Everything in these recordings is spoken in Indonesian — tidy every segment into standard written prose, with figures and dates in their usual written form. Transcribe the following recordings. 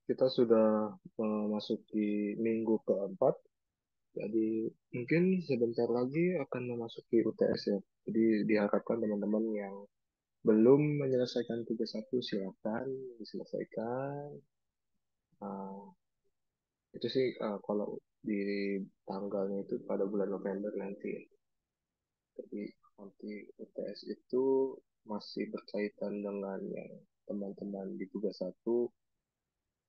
kita sudah memasuki minggu keempat, jadi mungkin sebentar lagi akan memasuki UTS ya. Jadi diharapkan teman-teman yang belum menyelesaikan tugas satu silakan diselesaikan. Uh, itu sih kalau di tanggalnya itu pada bulan November nanti. Jadi nanti UTS itu masih berkaitan dengan yang teman-teman di tugas satu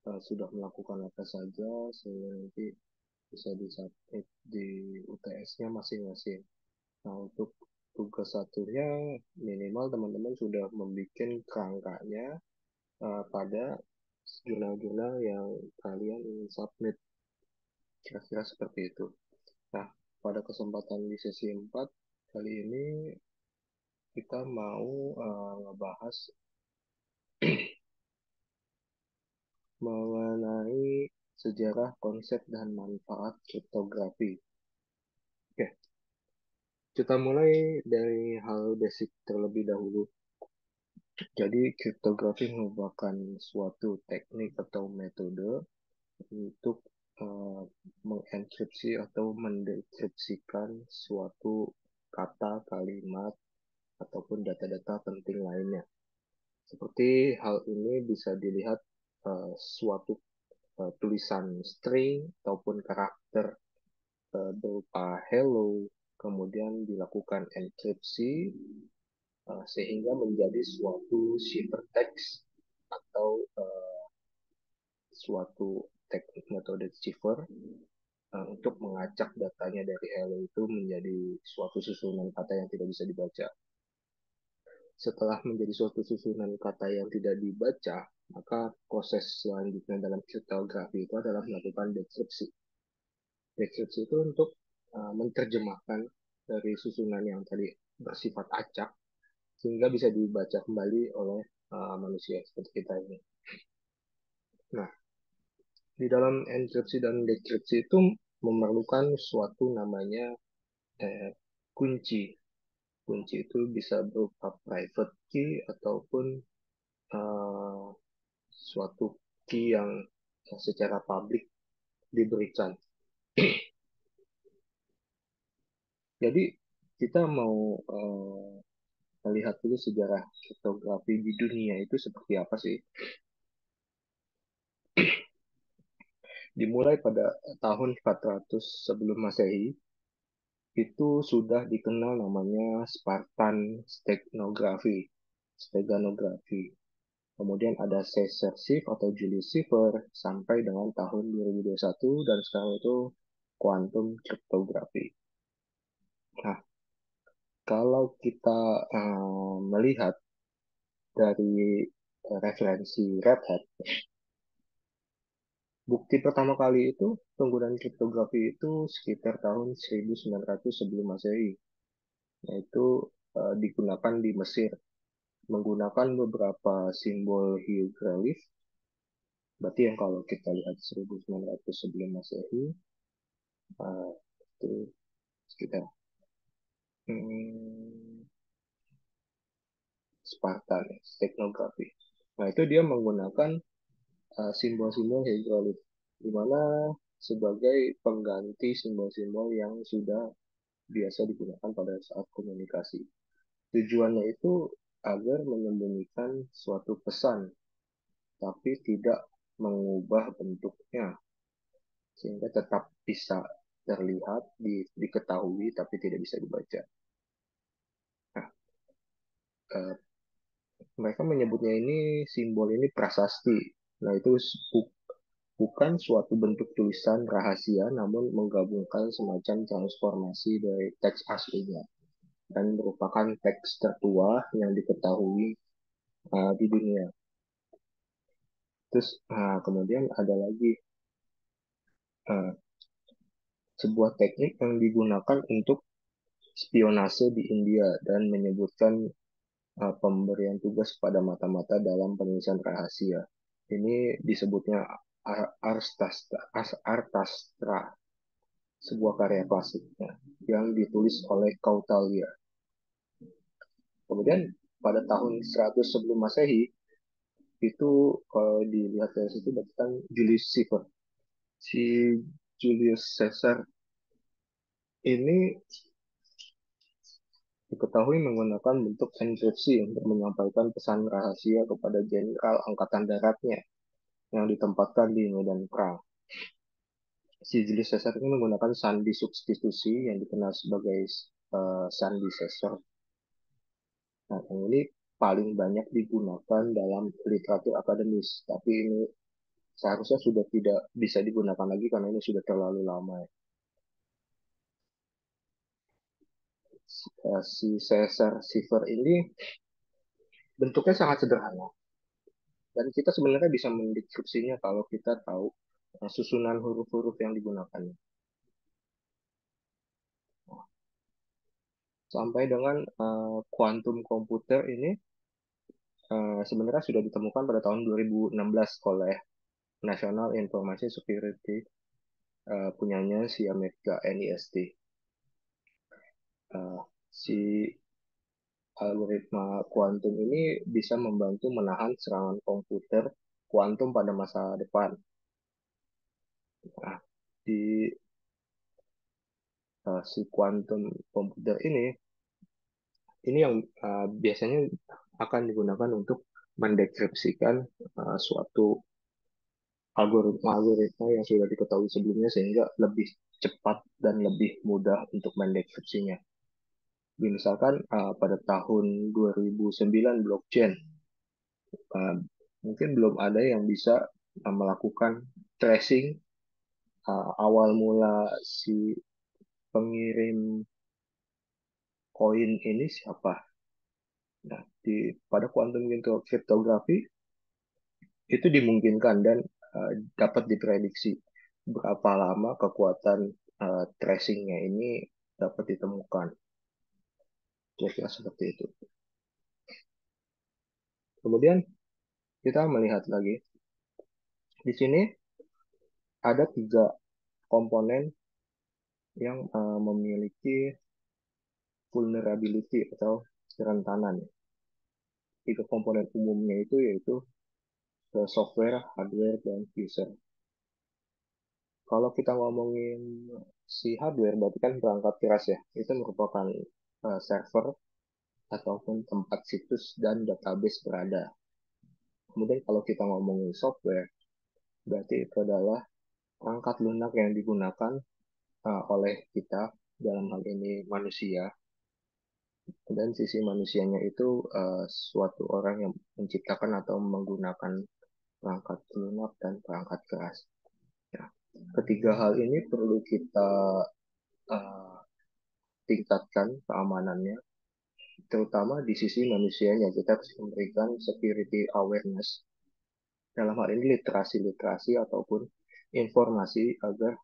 sudah melakukan apa saja sehingga nanti bisa disubmit di UTS-nya masing-masing. Nah, untuk tugas satunya minimal teman-teman sudah membuat kerangkanya pada jurnal-jurnal yang kalian ingin submit. Kira-kira seperti itu. Nah, pada kesempatan di sesi 4 kali ini kita mau ngebahas mengenai sejarah konsep dan manfaat kriptografi. Oke, kita mulai dari hal basic terlebih dahulu. Jadi, kriptografi merupakan suatu teknik atau metode untuk mengenkripsi atau mendekripsikan suatu kata, kalimat, ataupun data-data penting lainnya. Seperti hal ini bisa dilihat suatu tulisan string ataupun karakter berupa hello, kemudian dilakukan enkripsi sehingga menjadi suatu ciphertext atau suatu teknik metode cipher untuk mengacak datanya dari hello itu menjadi suatu susunan kata yang tidak bisa dibaca. Setelah menjadi suatu susunan kata yang tidak dibaca, maka proses selanjutnya dalam kriptografi itu adalah melakukan dekripsi. Dekripsi itu untuk menerjemahkan dari susunan yang tadi bersifat acak sehingga bisa dibaca kembali oleh manusia seperti kita ini. Nah, di dalam enkripsi dan dekripsi itu memerlukan suatu namanya eh, kunci. Kunci itu bisa berupa private key ataupun eh, suatu key yang secara publik diberikan. Jadi kita mau melihat dulu sejarah kriptografi di dunia itu seperti apa sih. Dimulai pada tahun 400 sebelum Masehi, itu sudah dikenal namanya Spartan Steganografi. Kemudian ada Caesar Shift atau Julius Cipher sampai dengan tahun 2021 dan sekarang itu quantum cryptography. Nah, kalau kita melihat dari referensi Red Hat, bukti pertama kali itu penggunaan kriptografi itu sekitar tahun 1900 sebelum Masehi, yaitu digunakan di Mesir menggunakan beberapa simbol hieroglif. Berarti yang kalau kita lihat 1900 sebelum Masehi uh, itu sekitar hmm, Spartan, teknografi. Nah itu dia menggunakan simbol-simbol hieroglif, di mana sebagai pengganti simbol-simbol yang sudah biasa digunakan pada saat komunikasi. Tujuannya itu agar menyembunyikan suatu pesan, tapi tidak mengubah bentuknya, sehingga tetap bisa terlihat, diketahui, tapi tidak bisa dibaca. Nah, eh, mereka menyebutnya ini simbol ini prasasti. Nah, itu bukan suatu bentuk tulisan rahasia, namun menggabungkan semacam transformasi dari teks aslinya dan merupakan teks tertua yang diketahui di dunia. Terus kemudian ada lagi uh, sebuah teknik yang digunakan untuk spionase di India dan menyebutkan pemberian tugas pada mata-mata dalam penulisan rahasia. Ini disebutnya Artastra, sebuah karya klasiknya yang ditulis oleh Kautilya. Kemudian pada tahun 100 sebelum Masehi, itu kalau dilihat dari situ berarti kan Julius Caesar. Si Julius Caesar ini diketahui menggunakan bentuk enkripsi untuk menyampaikan pesan rahasia kepada jenderal angkatan daratnya yang ditempatkan di medan perang. Si Julius Caesar ini menggunakan sandi substitusi yang dikenal sebagai sandi Caesar. Nah, yang ini paling banyak digunakan dalam literatur akademis, tapi ini seharusnya sudah tidak bisa digunakan lagi karena ini sudah terlalu lama. Si Caesar Cipher ini bentuknya sangat sederhana dan kita sebenarnya bisa mendeskripsinya kalau kita tahu susunan huruf-huruf yang digunakan. Sampai dengan kuantum komputer ini sebenarnya sudah ditemukan pada tahun 2016 oleh National Information Security punyanya si Amerika NIST. Si algoritma kuantum ini bisa membantu menahan serangan komputer kuantum pada masa depan. Nah, di si kuantum komputer ini yang biasanya akan digunakan untuk mendeskripsikan suatu algoritma yang sudah diketahui sebelumnya sehingga lebih cepat dan lebih mudah untuk mendeskripsinya. Misalkan pada tahun 2009 blockchain uh, mungkin belum ada yang bisa melakukan tracing awal mula si pengirim koin ini siapa. Nah, pada quantum cryptography itu dimungkinkan dan dapat diprediksi berapa lama kekuatan tracingnya ini dapat ditemukan. Kira-kira seperti itu. Kemudian kita melihat lagi di sini ada 3 komponen yang memiliki vulnerability atau kerentanan. 3 komponen umumnya itu yaitu software, hardware, dan user. Kalau kita ngomongin si hardware, berarti kan perangkat keras ya. Itu merupakan server ataupun tempat situs dan database berada. Kemudian kalau kita ngomongin software, berarti itu adalah perangkat lunak yang digunakan oleh kita, dalam hal ini manusia. Dan sisi manusianya itu suatu orang yang menciptakan atau menggunakan perangkat lunak dan perangkat keras. Ya. Ketiga hal ini perlu kita uh, tingkatkan keamanannya, terutama di sisi manusianya. Kita harus memberikan security awareness. Dalam hal ini literasi-literasi ataupun informasi agar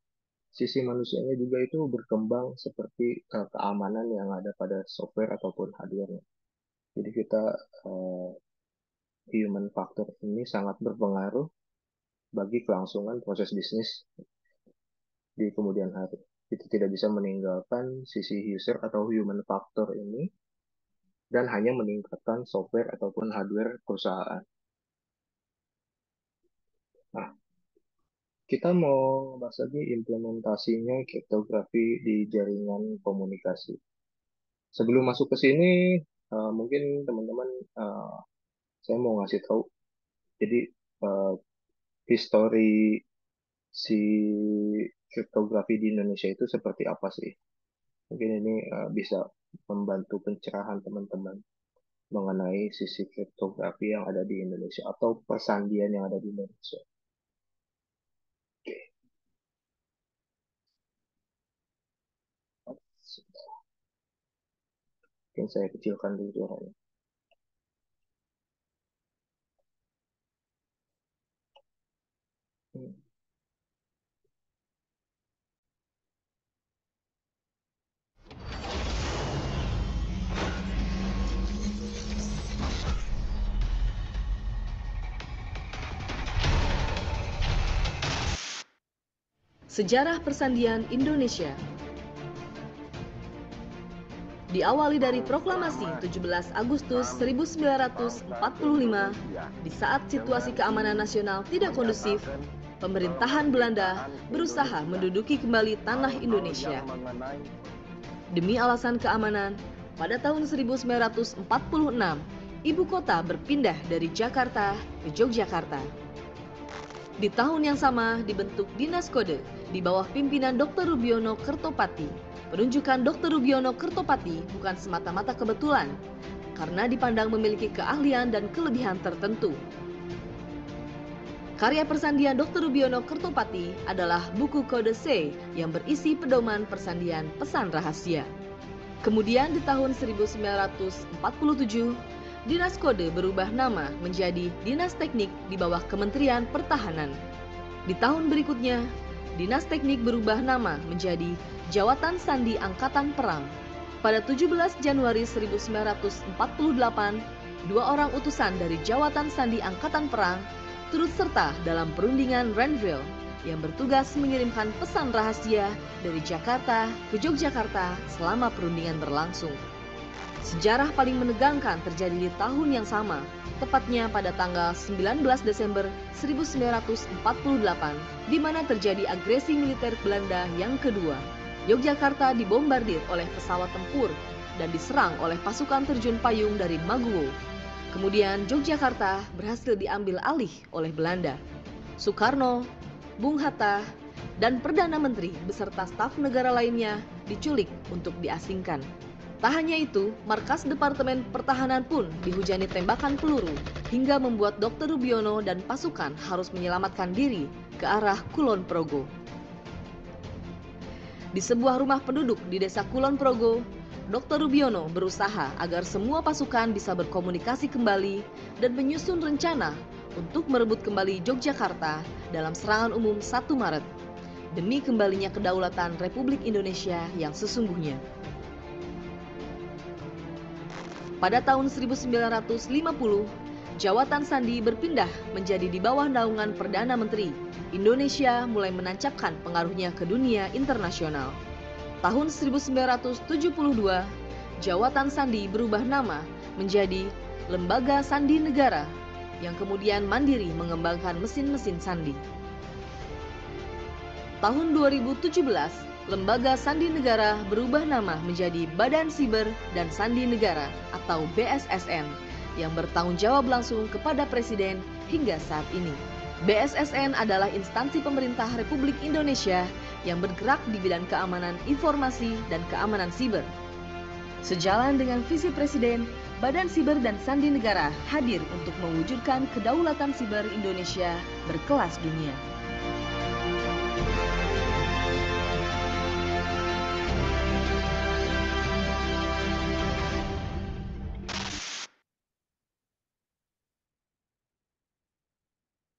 sisi manusianya juga itu berkembang seperti keamanan yang ada pada software ataupun hardware. Jadi kita human factor ini sangat berpengaruh bagi kelangsungan proses bisnis di kemudian hari. Kita tidak bisa meninggalkan sisi user atau human factor ini dan hanya meningkatkan software ataupun hardware perusahaan. Nah, kita mau bahas lagi implementasinya kriptografi di jaringan komunikasi. Sebelum masuk ke sini, mungkin teman-teman saya mau ngasih tahu. Jadi uh, histori si kriptografi di Indonesia itu seperti apa sih? Mungkin ini bisa membantu pencerahan teman-teman mengenai sisi kriptografi yang ada di Indonesia atau persandian yang ada di Indonesia. Oke, mungkin saya kecilkan dulu suaranya. Hmm. Sejarah Persandian Indonesia. Diawali dari proklamasi 17 Agustus 1945, di saat situasi keamanan nasional tidak kondusif, pemerintahan Belanda berusaha menduduki kembali tanah Indonesia. Demi alasan keamanan, pada tahun 1946, ibu kota berpindah dari Jakarta ke Yogyakarta. Di tahun yang sama dibentuk Dinas Kode di bawah pimpinan Dr. Rubiono Kertopati. Penunjukan Dr. Rubiono Kertopati bukan semata-mata kebetulan, karena dipandang memiliki keahlian dan kelebihan tertentu. Karya persandian Dr. Rubiono Kertopati adalah buku Kode C yang berisi pedoman persandian pesan rahasia. Kemudian di tahun 1947, Dinas Kode berubah nama menjadi Dinas Teknik di bawah Kementerian Pertahanan. Di tahun berikutnya, Dinas Teknik berubah nama menjadi Jawatan Sandi Angkatan Perang. Pada 17 Januari 1948, dua orang utusan dari Jawatan Sandi Angkatan Perang turut serta dalam perundingan Renville yang bertugas mengirimkan pesan rahasia dari Jakarta ke Yogyakarta selama perundingan berlangsung. Sejarah paling menegangkan terjadi di tahun yang sama, tepatnya pada tanggal 19 Desember 1948, di mana terjadi agresi militer Belanda yang kedua. Yogyakarta dibombardir oleh pesawat tempur dan diserang oleh pasukan terjun payung dari Maguwo. Kemudian Yogyakarta berhasil diambil alih oleh Belanda. Soekarno, Bung Hatta, dan Perdana Menteri beserta staf negara lainnya diculik untuk diasingkan. Tak hanya itu, markas Departemen Pertahanan pun dihujani tembakan peluru hingga membuat Dr. Rubiono dan pasukan harus menyelamatkan diri ke arah Kulon Progo. Di sebuah rumah penduduk di desa Kulon Progo, Dr. Rubiono berusaha agar semua pasukan bisa berkomunikasi kembali dan menyusun rencana untuk merebut kembali Yogyakarta dalam serangan umum 1 Maret demi kembalinya kedaulatan Republik Indonesia yang sesungguhnya. Pada tahun 1950, Jawatan Sandi berpindah menjadi di bawah naungan Perdana Menteri. Indonesia mulai menancapkan pengaruhnya ke dunia internasional. Tahun 1972, Jawatan Sandi berubah nama menjadi Lembaga Sandi Negara yang kemudian mandiri mengembangkan mesin-mesin sandi. Tahun 2017, Lembaga Sandi Negara berubah nama menjadi Badan Siber dan Sandi Negara atau BSSN yang bertanggung jawab langsung kepada Presiden hingga saat ini. BSSN adalah instansi pemerintah Republik Indonesia yang bergerak di bidang keamanan informasi dan keamanan siber. Sejalan dengan visi Presiden, Badan Siber dan Sandi Negara hadir untuk mewujudkan kedaulatan siber Indonesia berkelas dunia.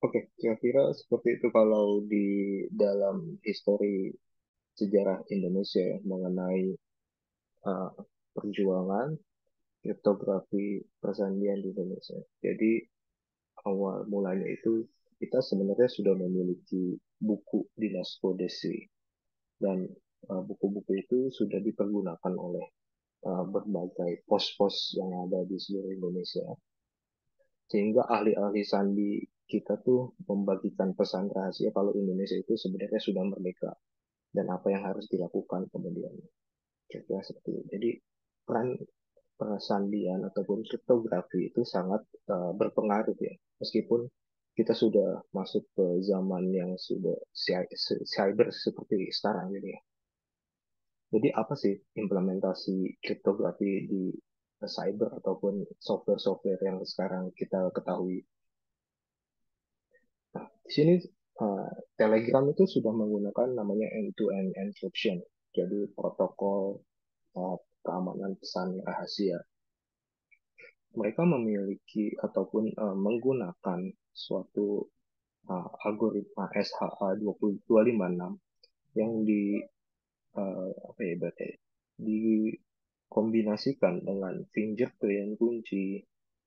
Oke, kira-kira seperti itu kalau di dalam histori sejarah Indonesia ya, mengenai uh, perjuangan kriptografi persandian di Indonesia. Jadi awal mulanya itu kita sebenarnya sudah memiliki buku Dinas Kodesi dan buku-buku itu sudah dipergunakan oleh berbagai pos-pos yang ada di seluruh Indonesia. Sehingga ahli-ahli sandi kita tuh membagikan pesan rahasia kalau Indonesia itu sebenarnya sudah merdeka dan apa yang harus dilakukan kemudian. Kira-kira seperti itu. Jadi peran persandian ataupun kriptografi itu sangat berpengaruh ya. Meskipun kita sudah masuk ke zaman yang sudah cyber seperti sekarang gitu ya. Jadi apa sih implementasi kriptografi di cyber ataupun software-software yang sekarang kita ketahui? Nah, di sini Telegram itu sudah menggunakan namanya end-to-end encryption. Jadi protokol keamanan pesan rahasia. Mereka memiliki ataupun menggunakan suatu algoritma SHA-256 yang apa ya berarti dikombinasikan dengan fingerprint kunci,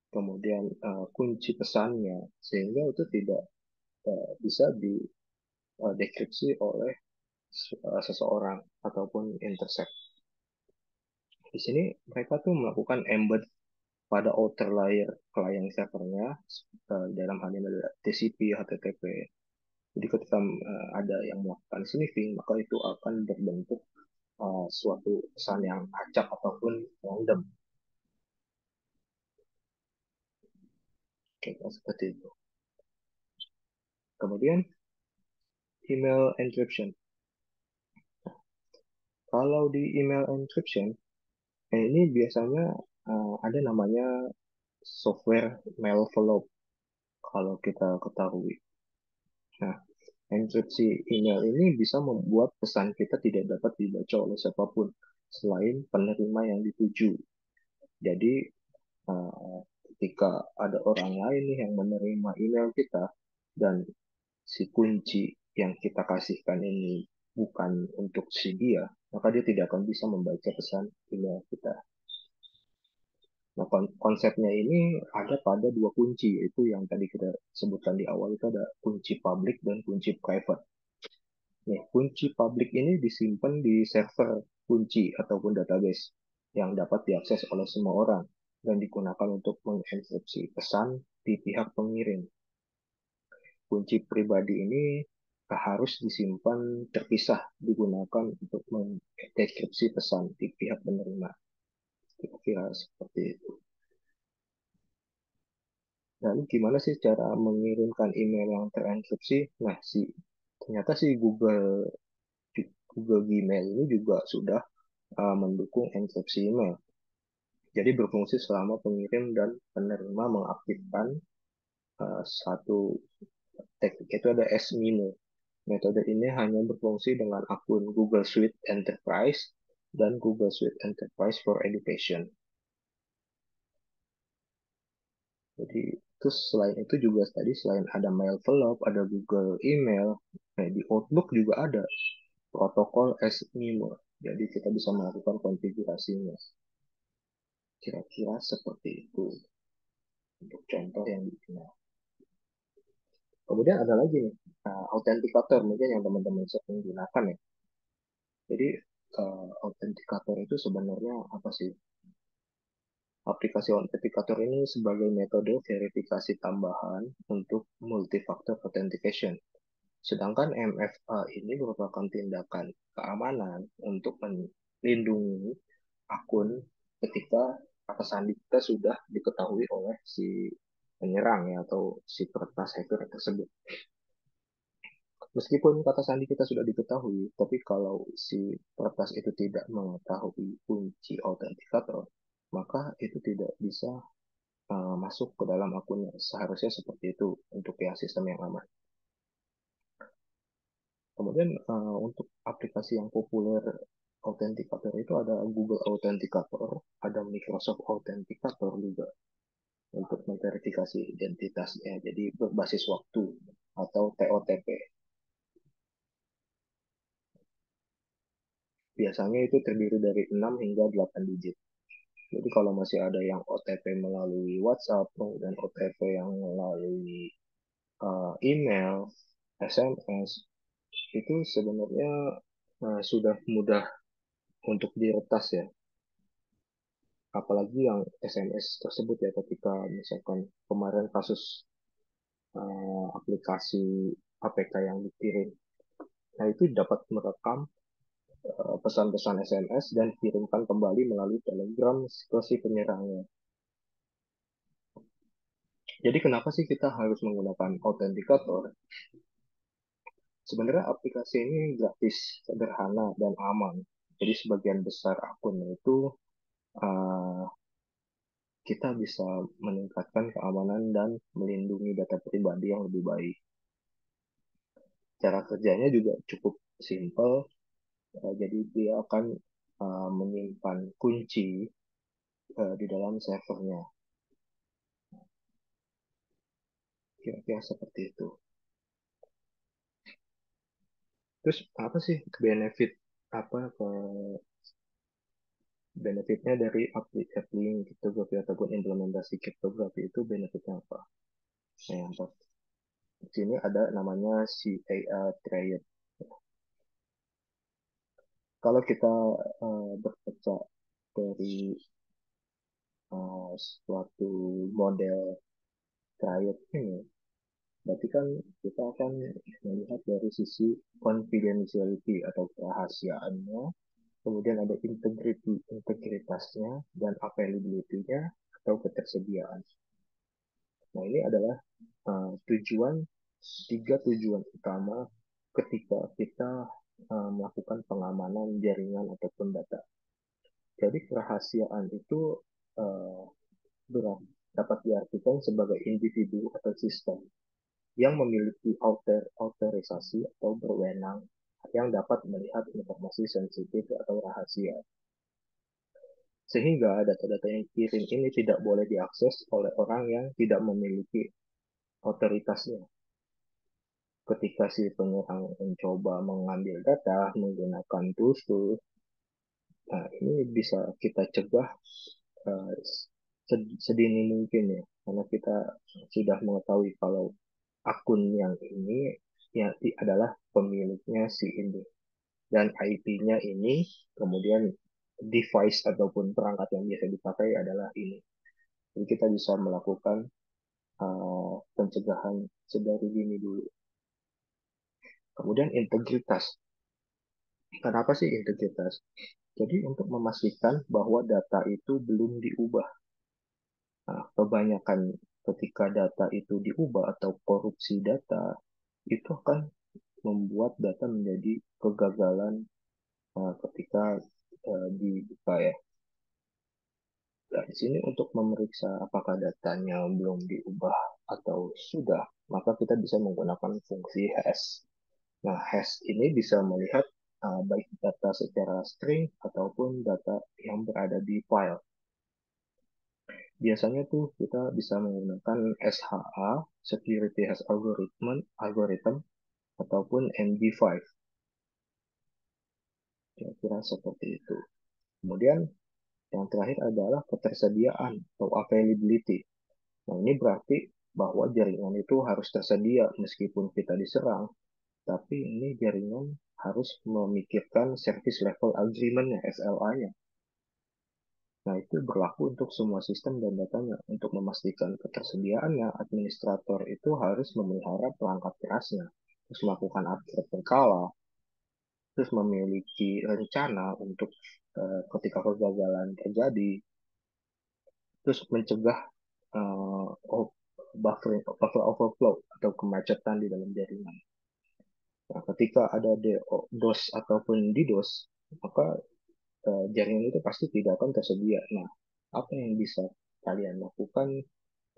kemudian kunci pesannya, sehingga itu tidak bisa didekripsi oleh seseorang ataupun intercept. Di sini mereka tuh melakukan embed pada outer layer client servernya, dalam hal ini adalah TCP, HTTP. Jadi ketika ada yang melakukan sniffing, maka itu akan berbentuk suatu pesan yang acak ataupun random. Kayak seperti itu. Kemudian email encryption. Kalau di email encryption, ini biasanya ada namanya software Mailvelope kalau kita ketahui. Nah, enkripsi email ini bisa membuat pesan kita tidak dapat dibaca oleh siapapun selain penerima yang dituju. Jadi, ketika ada orang lain nih yang menerima email kita dan si kunci yang kita kasihkan ini bukan untuk si dia, maka dia tidak akan bisa membaca pesan email kita. Nah, konsepnya ini ada pada dua kunci, yaitu yang tadi kita sebutkan di awal itu ada kunci public dan kunci private. Nih, kunci public ini disimpan di server kunci ataupun database yang dapat diakses oleh semua orang dan digunakan untuk mengenkripsi pesan di pihak pengirim. Kunci pribadi ini harus disimpan terpisah, digunakan untuk mendekripsi pesan di pihak penerima. Kira-kira seperti itu. Lalu gimana sih cara mengirimkan email yang terenkripsi? Nah, ternyata si Google Gmail ini juga sudah mendukung enkripsi email. Jadi berfungsi selama pengirim dan penerima mengaktifkan satu teknik, itu ada S-MIMO. Metode ini hanya berfungsi dengan akun Google Suite Enterprise dan Google Suite Enterprise for Education. Jadi terus selain itu juga tadi selain ada Mailvelope, ada Google Email, di Outlook juga ada protokol S-MIMO. Jadi kita bisa melakukan konfigurasinya. Kira-kira seperti itu untuk contoh yang dikenal. Kemudian ada lagi nih, autentikator mungkin yang teman-teman sering gunakan ya. Jadi autentikator itu sebenarnya apa sih? Aplikasi autentikator ini sebagai metode verifikasi tambahan untuk multifactor authentication. Sedangkan MFA ini merupakan tindakan keamanan untuk melindungi akun ketika kata sandi kita sudah diketahui oleh si penyerang ya atau si peretas hacker tersebut. Meskipun kata sandi kita sudah diketahui, tapi kalau si peretas itu tidak mengetahui kunci autentikator, maka itu tidak bisa masuk ke dalam akunnya. Seharusnya seperti itu untuk ya sistem yang aman. Kemudian untuk aplikasi yang populer autentikator itu ada Google Authenticator, ada Microsoft Authenticator juga untuk memverifikasi identitasnya. Jadi berbasis waktu atau TOTP. Biasanya itu terdiri dari 6 hingga 8 digit. Jadi kalau masih ada yang OTP melalui WhatsApp dan OTP yang melalui email, SMS, itu sebenarnya sudah mudah untuk diretas ya. Apalagi yang SMS tersebut ya ketika misalkan kemarin kasus aplikasi APK yang dikirim. Nah itu dapat merekam pesan-pesan SMS dan kirimkan kembali melalui Telegram ke si penyerangnya. Jadi kenapa sih kita harus menggunakan autentikator? Sebenarnya aplikasi ini gratis, sederhana, dan aman. Jadi sebagian besar akun itu uh, kita bisa meningkatkan keamanan dan melindungi data pribadi yang lebih baik. Cara kerjanya juga cukup simpel, jadi dia akan menyimpan kunci di dalam servernya. Kira-kira seperti itu. Terus apa sih benefit apa ke benefitnya dari aplikasi kriptografi ataupun implementasi kriptografi itu benefitnya apa? Nah, yang di sini ada namanya CAA Triad. Kalau kita berkaca dari suatu model triad ini, berarti kan kita akan melihat dari sisi confidentiality atau kerahasiaannya, kemudian ada integritasnya, dan availability-nya atau ketersediaan. Nah, ini adalah tujuan, tiga tujuan utama ketika kita melakukan pengamanan jaringan ataupun data. Jadi kerahasiaan itu uh, dapat diartikan sebagai individu atau sistem yang memiliki autorisasi atau berwenang yang dapat melihat informasi sensitif atau rahasia. Sehingga data-data yang kirim ini tidak boleh diakses oleh orang yang tidak memiliki otoritasnya. Ketika si penyerang mencoba mengambil data menggunakan tools, nah ini bisa kita cegah uh, sedini mungkin ya, karena kita sudah mengetahui kalau akun yang ini ya adalah pemiliknya si ini dan IP-nya ini, kemudian device ataupun perangkat yang biasa dipakai adalah ini. Jadi kita bisa melakukan pencegahan sedari dini dulu. Kemudian integritas. Kenapa sih integritas? Jadi untuk memastikan bahwa data itu belum diubah. Nah, kebanyakan ketika data itu diubah atau korupsi data, itu akan membuat data menjadi kegagalan ketika dibuka ya. Nah, di sini untuk memeriksa apakah datanya belum diubah atau sudah, maka kita bisa menggunakan fungsi hash. Nah, hash ini bisa melihat baik data secara string ataupun data yang berada di file. Biasanya tuh kita bisa menggunakan SHA, Security Hash Algorithm, ataupun MD5. Kira-kira seperti itu. Kemudian yang terakhir adalah ketersediaan atau availability. Nah, ini berarti bahwa jaringan itu harus tersedia meskipun kita diserang, tapi ini jaringan harus memikirkan service level agreement-nya, SLA-nya. Nah, itu berlaku untuk semua sistem dan datanya. Untuk memastikan ketersediaannya, administrator itu harus memelihara perangkat kerasnya, terus melakukan upgrade berkala, terus memiliki rencana untuk ketika kegagalan terjadi, terus mencegah uh, buffer overflow atau kemacetan di dalam jaringan. Nah, ketika ada DOS ataupun DDoS, maka jaringan itu pasti tidak akan tersedia. Nah, apa yang bisa kalian lakukan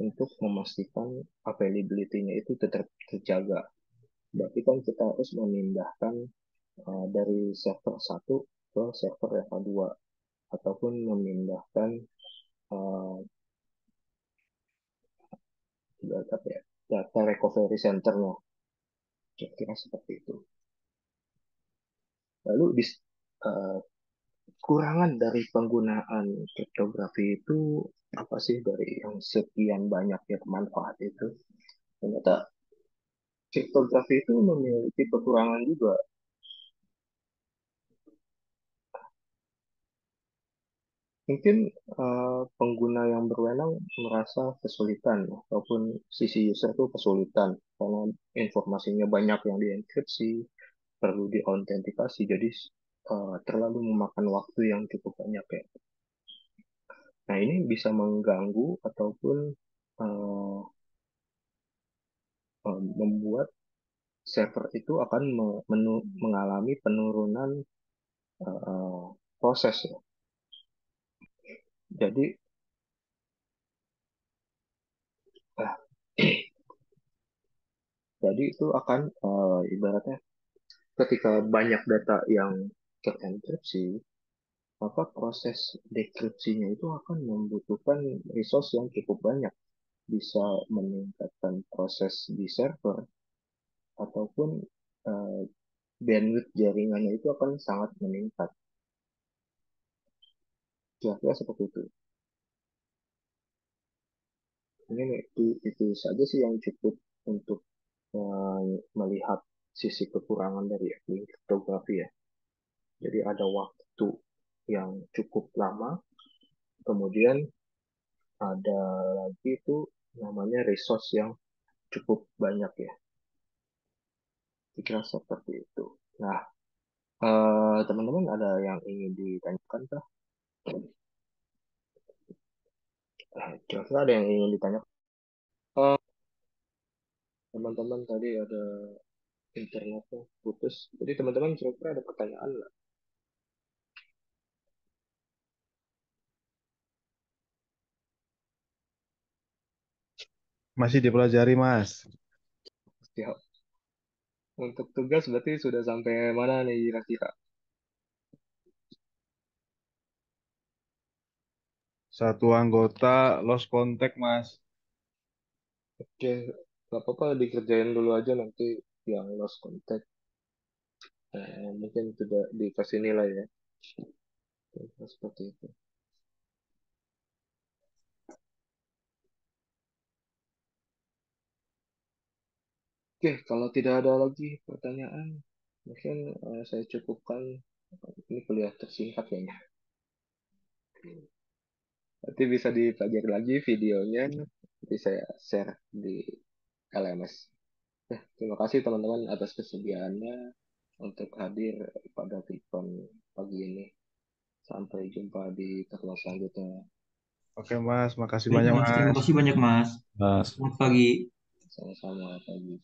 untuk memastikan availability-nya itu tetap terjaga? Berarti kan kita harus memindahkan dari server satu ke server yang kedua, ataupun memindahkan uh, data, ya, data recovery center-nya. Kira-kira seperti itu. Lalu uh, kurangan dari penggunaan kriptografi itu apa sih dari yang sekian banyaknya manfaat itu? Ternyata kriptografi itu memiliki kekurangan juga. Mungkin pengguna yang berwenang merasa kesulitan ataupun sisi user itu kesulitan karena informasinya banyak yang dienkripsi, perlu diautentikasi, jadi terlalu memakan waktu yang cukup banyak ya. Nah, ini bisa mengganggu ataupun uh, membuat server itu akan mengalami penurunan uh, proses ya. Jadi, uh, jadi itu akan ibaratnya ketika banyak data yang terenkripsi, maka proses dekripsinya itu akan membutuhkan resource yang cukup banyak, bisa meningkatkan proses di server ataupun uh, bandwidth jaringannya itu akan sangat meningkat. Kira-kira seperti itu. Mungkin itu saja sih yang cukup untuk melihat sisi kekurangan dari kriptografi ya. Jadi ada waktu. yang cukup lama. Kemudian ada lagi itu namanya resource yang cukup banyak ya. Kira seperti itu. Nah, teman-teman ada yang ingin ditanyakan kah? Kira-kira ada yang ingin ditanyakan? Eh, teman-teman tadi ada internetnya putus. Jadi teman-teman kira-kira ada pertanyaan nggak? Masih dipelajari, Mas. Siap. Untuk tugas berarti sudah sampai mana nih kira-kira? Satu anggota lost contact, Mas. Oke, nggak apa-apa dikerjain dulu aja nanti yang lost contact. Mungkin tidak dikasih nilai ya. Seperti itu. Oke, kalau tidak ada lagi pertanyaan, mungkin saya cukupkan. Ini kuliah tersingkat kayaknya. Nanti bisa dipelajari lagi videonya, nanti saya share di LMS. Terima kasih teman-teman atas kesediaannya untuk hadir pada Vicon pagi ini. Sampai jumpa di pertemuan selanjutnya. Oke, Mas. Makasih Baik, banyak, Mas. Terima Mas. kasih banyak, Mas. Mas. Selamat pagi. Sama-sama pagi.